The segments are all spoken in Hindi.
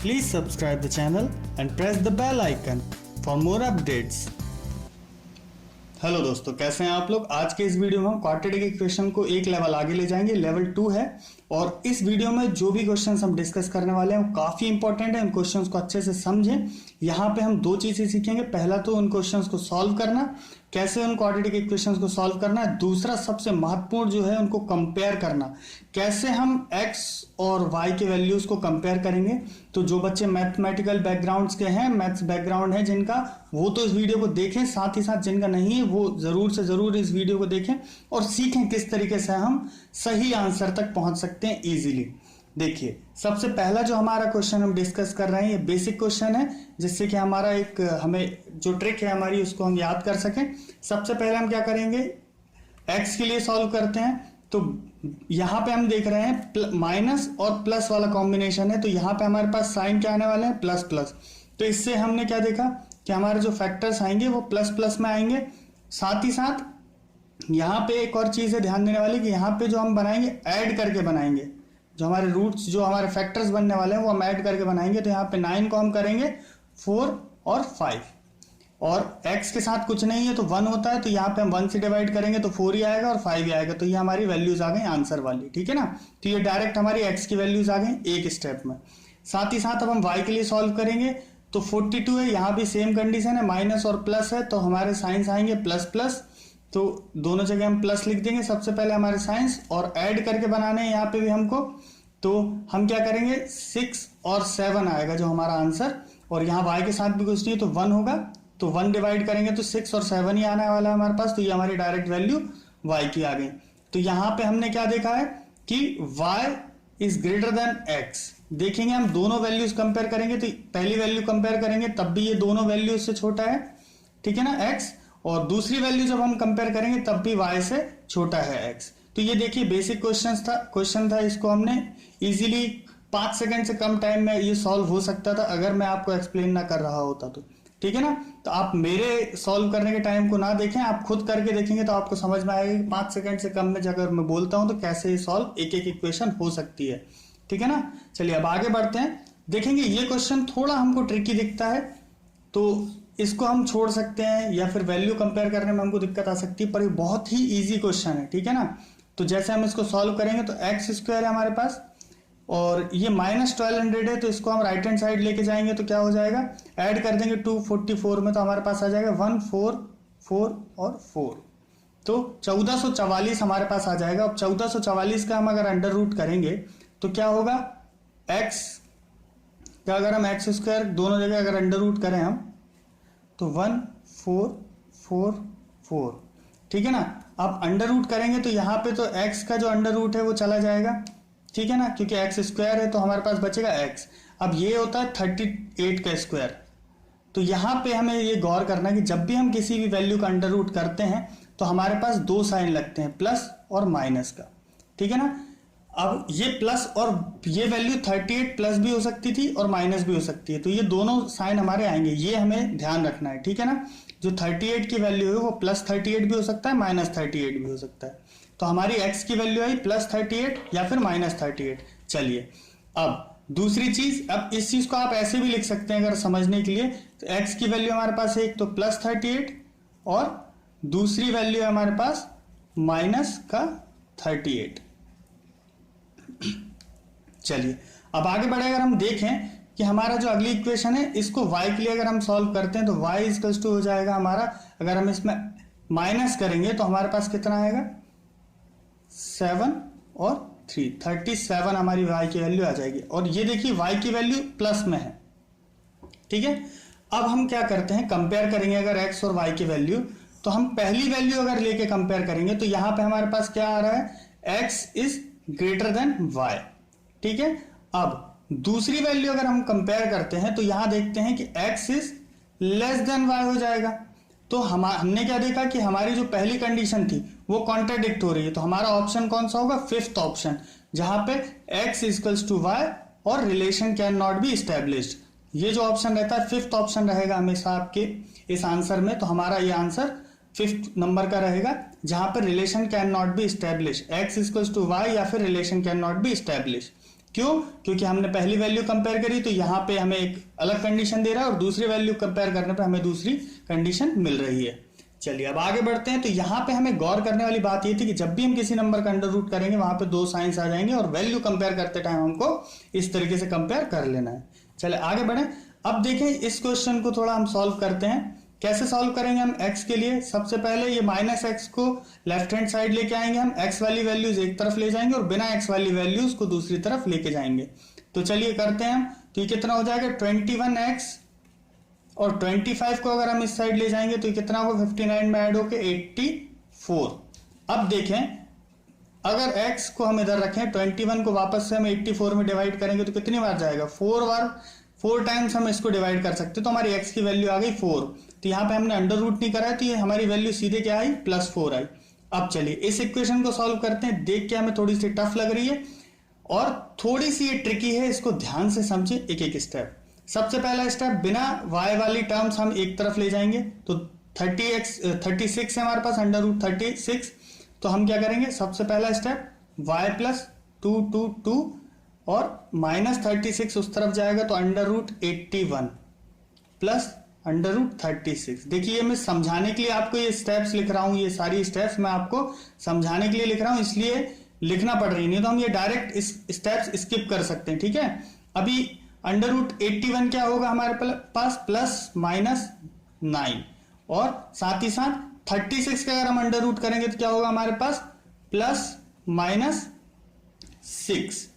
Please subscribe the channel and press the bell icon for more updates. Hello दोस्तों, कैसे हैं आप लोग। आज के इस वीडियो में हम क्वाड्रेटिक इक्वेशन को एक लेवल आगे ले जाएंगे, लेवल 2 है। और इस वीडियो में जो भी क्वेश्चंस हम डिस्कस करने वाले हैं वो काफी इंपॉर्टेंट है। इन क्वेश्चंस को अच्छे से समझें। यहाँ पे हम दो चीजें सीखेंगे। पहला तो उन क्वेश्चंस को सॉल्व करना, कैसे उन क्वाड्रेटिक इक्वेशंस को सॉल्व करना है। दूसरा सबसे महत्वपूर्ण जो है उनको कंपेयर करना, कैसे हम x और y के वैल्यूज को कंपेयर करेंगे। तो जो बच्चे मैथमेटिकल बैकग्राउंड्स के हैं, मैथ्स बैकग्राउंड है जिनका, वो तो इस वीडियो को देखें। साथ ही साथ जिनका नहीं है वो जरूर से जरूर इस वीडियो को देखें और सीखें किस तरीके से हम सही आंसर तक पहुंच सकते हैं इजीली। देखिए, सबसे पहला जो हमारा क्वेश्चन हम डिस्कस कर रहे हैं ये बेसिक क्वेश्चन है, जिससे कि हमारा एक हमें जो ट्रिक है हमारी उसको हम याद कर सकें। सबसे पहले हम क्या करेंगे, x के लिए सॉल्व करते हैं। तो यहां पे हम देख रहे हैं माइनस और प्लस वाला कॉम्बिनेशन है, तो यहां पे हमारे पास साइन क्या आने वाले हैं, प्लस प्लस। तो इससे हमने क्या देखा कि हमारे जो फैक्टर्स आएंगे वो प्लस प्लस में आएंगे। साथ ही साथ यहां पे एक और चीज है ध्यान देने वाली कि यहां पे जो हम बनाएंगे ऐड करके बनाएंगे। जो हमारे रूट्स, जो हमारे फैक्टर्स बनने वाले हैं वो हम ऐड करके बनाएंगे। तो यहाँ पे 9 को हम करेंगे 4 और 5, और x के साथ कुछ नहीं है तो 1 होता है, तो यहाँ पे हम 1 से डिवाइड करेंगे तो 4 ही आएगा और 5 ही आएगा। तो ये हमारी वैल्यूज आ गई आंसर वाली, ठीक है ना। तो ये डायरेक्ट हमारी x की वैल्यूज आ गई एक स्टेप में। साथ ही साथ अब हम y के लिए सॉल्व करेंगे। तो 42 है, यहाँ भी सेम कंडीशन है, माइनस और प्लस है, तो हमारे साइंस आएंगे प्लस प्लस। तो दोनों जगह हम प्लस लिख देंगे सबसे पहले हमारे साइंस, और ऐड करके बनाने हैं यहाँ पे भी हमको। तो हम क्या करेंगे, 6 और 7 आएगा जो हमारा आंसर। और यहाँ y के साथ भी कुछ नहीं तो 1 होगा, तो 1 डिवाइड करेंगे तो 6 और 7 ही आने वाला है हमारे पास। तो ये हमारी डायरेक्ट वैल्यू y की आ गई। तो यहाँ पे हमने क्या देखा है कि y is greater than x। देखेंगे हम दोनों वैल्यूज कंपेयर करेंगे, तो पहली वैल्यू कंपेयर करेंगे तब भी ये दोनों वैल्यू से छोटा है, ठीक है ना, x। और दूसरी वैल्यू जब हम कंपेयर करेंगे तब भी y से छोटा है x। तो ये देखिए बेसिक क्वेश्चन था, इसको हमने इजीली 5 सेकंड से कम टाइम में ये सॉल्व हो सकता था अगर मैं आपको एक्सप्लेन ना कर रहा होता तो, ठीक है ना। तो आप मेरे सॉल्व करने के टाइम को ना देखें, आप खुद करके देखेंगे तो आपको समझ में आएगा कि 5 सेकंड से कम में अगर मैं बोलता हूं तो कैसे ये सॉल्व एक एक इक्वेशन हो सकती है, ठीक है ना। चलिए अब आगे बढ़ते हैं। देखेंगे ये क्वेश्चन थोड़ा हमको ट्रिकी दिखता है, तो इसको हम छोड़ सकते हैं या फिर वैल्यू कंपेयर करने में हमको दिक्कत आ सकती है, पर ये बहुत ही इजी क्वेश्चन है, ठीक है ना। तो जैसे हम इसको सॉल्व करेंगे तो एक्स स्क्वायर है हमारे पास, और ये -1200 है, तो इसको हम राइट हैंड साइड लेके जाएंगे तो क्या हो जाएगा, ऐड कर देंगे 244 में, तो हमारे पास आ जाएगा 1 4 4 और 4, तो 1444 हमारे पास आ जाएगा। अब 1444 का हम अगर अंडर रूट करेंगे तो क्या होगा, एक्स का अगर हम एक्स स्क्वायर दोनों जगह अगर अंडर रूट करें हम तो 1 4 4 4, ठीक है ना। अब अंडर रूट करेंगे तो यहाँ पे तो x का जो अंडर रूट है वो चला जाएगा, ठीक है ना, क्योंकि x स्क्वायर है तो हमारे पास बचेगा x। अब ये होता है 38 का स्क्वायर। तो यहाँ पे हमें ये गौर करना है कि जब भी हम किसी भी वैल्यू का अंडर रूट करते हैं तो हमारे पास दो साइन लगते हैं, प्लस और माइनस का, ठीक है ना। अब ये प्लस और ये वैल्यू 38 प्लस भी हो सकती थी और माइनस भी हो सकती है, तो ये दोनों साइन हमारे आएंगे, ये हमें ध्यान रखना है, ठीक है ना। जो 38 की वैल्यू है वो +38 भी हो सकता है, -38 भी हो सकता है। तो हमारी x की वैल्यू आई +38 या फिर -38। चलिए अब दूसरी चीज, अब इस चीज को आप ऐसे भी लिख सकते हैं अगर समझने के लिए। तो x की वैल्यू हमारे पास एक तो +38 और दूसरी वैल्यू है हमारे पास -38। चलिए अब आगे बढ़े, अगर हम देखें कि हमारा जो अगली इक्वेशन है इसको y के लिए अगर हम सॉल्व करते हैं तो y इक्वल्स टू हो जाएगा हमारा, अगर हम इसमें माइनस करेंगे तो हमारे पास कितना आएगा, 7 और 3, 37 हमारी y की वैल्यू आ जाएगी। और ये देखिए y की वैल्यू प्लस में है, ठीक है। अब हम क्या करते हैं, कंपेयर करेंगे अगर x और y की वैल्यू, तो हम पहली वैल्यू अगर लेके कंपेयर करेंगे तो यहां पे हमारे पास क्या आ रहा है, x is greater than y, ठीक है। अब दूसरी वैल्यू अगर हम कंपेयर करते हैं तो यहां देखते हैं कि x is less than y हो जाएगा। तो हमने क्या देखा कि हमारी जो पहली कंडीशन थी वो कॉन्ट्राडिक्ट हो रही है, तो हमारा ऑप्शन कौन सा होगा, 5th ऑप्शन, जहां पे x इक्वल्स टू y और relation can not B established. ये जो ऑप्शन रहता है 5th ऑप्शन रहेगा हमेशा आपके इस आंसर में। तो हमारा ये आंसर 5th नंबर का रहेगा, जहां पर relation can not be establish, x equals to y या फिर relation can not be establish. क्यों? क्योंकि हमने पहली वैल्यू कंपेयर करी तो यहाँ पे हमें एक अलग कंडीशन दे रहा है और दूसरी वैल्यू कंपेयर करने पे हमें दूसरी कंडीशन मिल रही है। चलिए अब आगे बढ़ते हैं। तो यहाँ पे हमें गौर करने वाली बात ये थी कि जब भी हम किसी नंबर का अंडर रूट करेंगे वहां पे दो साइंस आ जाएंगे और वैल्यू कंपेयर करते टाइम हमको इस तरीके से कंपेयर कर लेना है। चलिए आगे बढ़े। अब देखें इस क्वेश्चन को थोड़ा हम सॉल्व करते हैं। कैसे सॉल्व करेंगे हम x के लिए? सबसे पहले ये माइनस एक्स को लेफ्ट हैंड साइड लेके आएंगे, हम x वाली वैल्यूज एक तरफ ले जाएंगे और बिना x वाली वैल्यूज को दूसरी तरफ लेके जाएंगे। तो चलिए करते हैं हम। तो ये कितना हो जाएगा 21x और 25 को अगर हम इस साइड ले जाएंगे तो ये कितना होगा 59 में ऐड होके 84। अब देखें अगर x को हम इधर रखें 21 को वापस से हम 84 में डिवाइड करेंगे तो कितनी बार जाएगा? 4 टाइम्स हम इसको डिवाइड कर सकते हैं। तो हमारी x की वैल्यू आ गई 4। तो यहाँ पे हमने अंडर रूट नहीं करा है तो ये हमारी वैल्यू सीधे क्या आई? +4 आई। अब चलिए इस इक्वेशन को सॉल्व करते हैं। देख के हमें थोड़ी सी टफ लग रही है और थोड़ी सी ये ट्रिकी है, इसको ध्यान से समझे एक एक स्टेप। सबसे पहला स्टेप, बिना y वाली टर्म्स हम एक तरफ ले जाएंगे। तो 36 है हमारे पास, अंडर रूट 36। तो हम क्या करेंगे? सबसे पहला स्टेप y प्लस 2 और -36 उस तरफ जाएगा तो under root 81 plus under root 36। देखिए मैं समझाने के लिए आपको ये स्टेप्स लिख रहा हूं, ये सारी स्टेप्स मैं आपको समझाने के लिए लिख रहा हूं, इसलिए लिखना पड़ रही नहीं तो हम ये डायरेक्ट इस स्टेप्स स्किप कर सकते हैं। ठीक है, अभी अंडर रूट 81 क्या होगा हमारे पास? +-9 और साथ ही साथ 36 का अगर हम अंडर रूट करेंगे तो क्या होगा हमारे पास? +-6।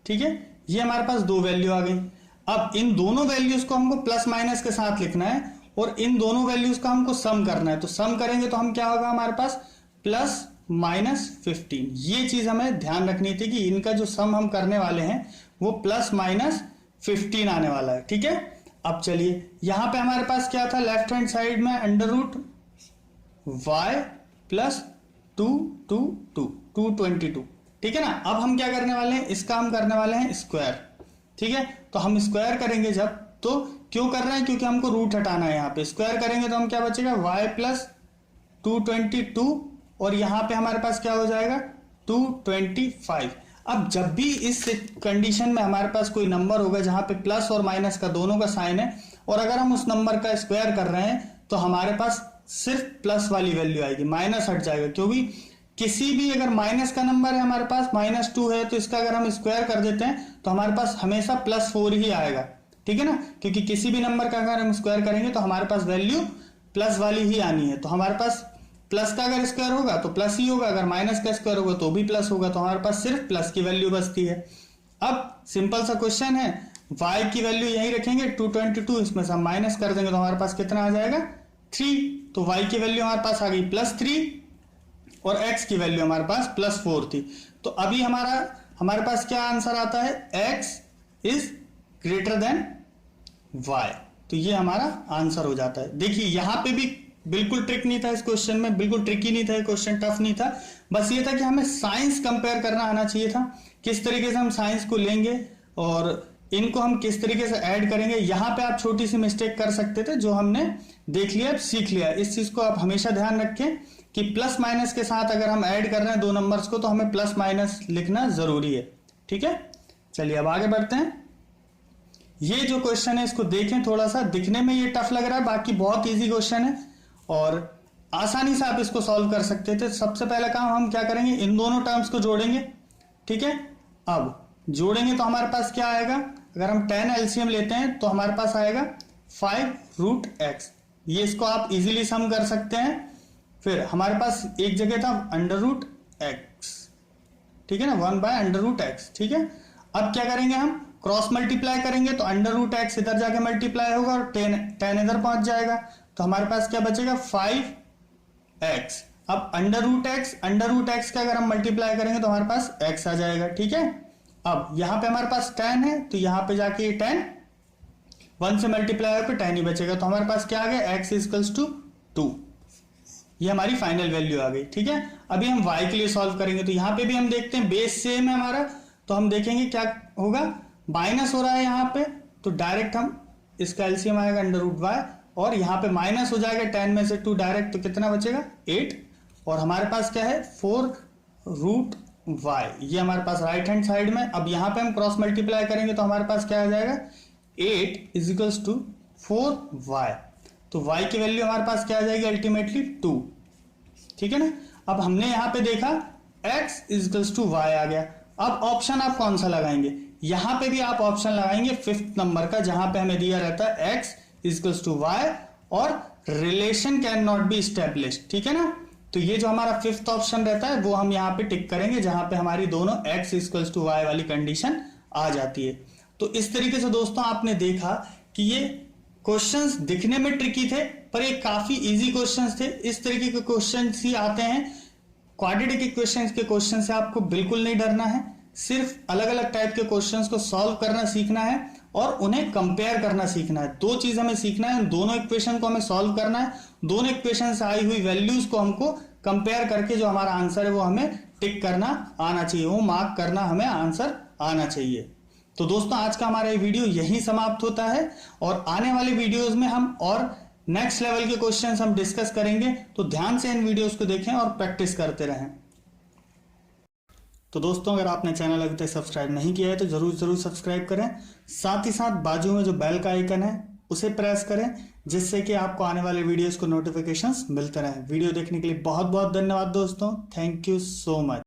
ठीक है, ये हमारे पास दो वैल्यू आ गई। अब इन दोनों वैल्यूज को हमको प्लस माइनस के साथ लिखना है और इन दोनों वैल्यूज का हमको सम करना है। तो सम करेंगे तो हम क्या होगा हमारे पास? +-15। ये चीज हमें ध्यान रखनी थी कि इनका जो सम हम करने वाले हैं वो +-15 आने वाला है। ठीक है, अब चलिए यहां पे हमारे पास क्या था? लेफ्ट हैंड साइड में अंडर रूट y प्लस 222। ठीक है ना। अब हम क्या करने वाले हैं? इसका हम करने वाले हैं स्क्वायर। ठीक है, तो हम स्क्वायर करेंगे जब, तो क्यों कर रहे हैं? क्योंकि हमको रूट हटाना है। यहाँ पे स्क्वायर करेंगे तो हम क्या बचेगा? y प्लस 222 और यहां पे हमारे पास क्या हो जाएगा? 225। अब जब भी इस कंडीशन में हमारे पास कोई नंबर होगा जहां पे प्लस और माइनस का दोनों का साइन है और अगर हम उस नंबर का स्क्वायर कर रहे हैं तो हमारे पास सिर्फ प्लस वाली वैल्यू आएगी, माइनस हट जाएगा। क्योंकि किसी भी अगर माइनस का नंबर है हमारे पास -2 है तो इसका अगर हम स्क्वायर कर देते हैं तो हमारे पास हमेशा +4 ही आएगा। ठीक है ना, क्योंकि किसी भी नंबर का अगर हम स्क्वायर करेंगे तो हमारे पास वैल्यू प्लस वाली ही आनी है। तो हमारे पास प्लस का अगर स्क्वायर होगा तो प्लस ही होगा, अगर माइनस का स्क्वायर होगा तो भी प्लस होगा। तो हमारे पास सिर्फ प्लस की वैल्यू बचती है। अब सिंपल सा क्वेश्चन है, y की वैल्यू यही रखेंगे 222, इसमें से हम माइनस कर देंगे तो हमारे पास कितना आ जाएगा? 3। तो y की वैल्यू हमारे पास आ गई +3 और x की वैल्यू हमारे पास +4 थी। तो अभी हमारे पास क्या आंसर आता है? x is greater than y। तो ये हमारा आंसर हो जाता है। देखिए यहां पे भी बिल्कुल ट्रिक नहीं था इस क्वेश्चन में, बिल्कुल ट्रिकी नहीं था, क्वेश्चन टफ नहीं था। बस ये था कि हमें साइंस कंपेयर करना आना चाहिए था, किस तरीके से हम साइंस को लेंगे और इनको हम किस तरीके से ऐड करेंगे। यहां पे आप छोटी सी मिस्टेक कर सकते थे, जो हमने देख लिया, सीख लिया। इस चीज को आप हमेशा ध्यान रखें कि प्लस माइनस के साथ अगर हम ऐड कर रहे हैं दो नंबर्स को तो हमें प्लस माइनस लिखना जरूरी है। ठीक है, चलिए अब आगे बढ़ते हैं। ये जो क्वेश्चन है इसको देखें, थोड़ा सा दिखने में ये टफ लग रहा है, बाकी बहुत इजी क्वेश्चन है और आसानी से आप इसको सॉल्व कर सकते थे। सबसे पहला काम हम क्या करेंगे? इन दोनों टर्म्स को जोड़ेंगे। ठीक है, अब जोड़ेंगे तो हमारे पास क्या आएगा? अगर हम 10 एलसीएम लेते हैं तो हमारे पास आएगा 5√x। ये इसको आप इजीली सम कर सकते हैं। फिर हमारे पास एक जगह था √x, ठीक है ना, 1/√x। ठीक है, अब क्या करेंगे? हम क्रॉस मल्टीप्लाई करेंगे तो √x इधर जाके मल्टीप्लाई होगा और 10 इधर पहुंच जाएगा। तो हमारे पास क्या बचेगा? 5x। अब √x का अगर हम मल्टीप्लाई करेंगे तो हमारे पास x आ जाएगा। ठीक है, अब यहां पे हमारे पास 10 है तो यहां पे जाके ये 10 1 से मल्टीप्लाई होकर 10 ही बचेगा। तो हमारे पास क्या आ गया? x = 2। ये हमारी फाइनल वैल्यू आ गई। ठीक है, अभी हम y के लिए सॉल्व करेंगे तो यहां पे भी हम देखते हैं बेस सेम है हमारा, तो हम देखेंगे क्या होगा। माइनस हो रहा है यहां पे तो डायरेक्ट हम इसका एलसीएम आएगा √y और यहां पे माइनस हो जाएगा 10 में से 2 डायरेक्ट, तो कितना बचेगा? 8। और हमारे पास क्या है? 4√y y, ये हमारे पास राइट हैंड साइड में। अब यहाँ पे हम क्रॉस मल्टीप्लाई करेंगे तो हमारे पास क्या आ जाएगा, 8 इज इक्वल्स टू 4y। तो y की वैल्यू हमारे पास क्या आ जाएगी अल्टीमेटली 2, ठीक है ना। अब हमने यहाँ पे देखा x is equals to y आ गया। अब ऑप्शन आप कौन सा लगाएंगे, यहाँ पे भी आप ऑप्शन लगाएंगे 5th नंबर का, जहां पे हमें दिया रहता है x is equals to y और relation can not be establish, ठीक है ना। तो ये जो हमारा 5th ऑप्शन रहता है वो हम यहाँ पे टिक करेंगे, जहां पे हमारी दोनों x इक्वल्स टू y वाली कंडीशन आ जाती है। तो इस तरीके से दोस्तों आपने देखा कि ये क्वेश्चंस दिखने में ट्रिकी थे पर ये काफी इजी क्वेश्चंस थे। इस तरीके के क्वेश्चंस ही आते हैं। क्वाड्रेटिक इक्वेशंस के क्वेश्चन से आपको बिल्कुल नहीं डरना है, सिर्फ अलग अलग टाइप के क्वेश्चंस को सॉल्व करना सीखना है और उन्हें कंपेयर करना सीखना है। दो चीज हमें सीखना है, दोनों इक्वेशन को हमें सॉल्व करना है, दोनों इक्वेशन से आई हुई वैल्यूज को हमको कंपेयर करके जो हमारा आंसर है वो हमें टिक करना आना चाहिए, वो मार्क करना हमें आंसर आना चाहिए। तो दोस्तों आज का हमारा ये वीडियो यहीं समाप्त होता है और आने वाले वीडियोस में हम और नेक्स्ट लेवल के क्वेश्चंस हम डिस्कस करेंगे। तो ध्यान से इन वीडियोस को देखें और प्रैक्टिस करते रहें। तो दोस्तों अगर आपने चैनल अभी तक सब्सक्राइब नहीं किया है तो जरूर सब्सक्राइब करें, साथ ही साथ बाजू में जो बेल का आइकन है उसे प्रेस करें, जिससे कि आपको आने वाले वीडियोस को नोटिफिकेशंस मिलते रहें। वीडियो देखने के लिए बहुत बहुत धन्यवाद दोस्तों, थैंक यू सो मच।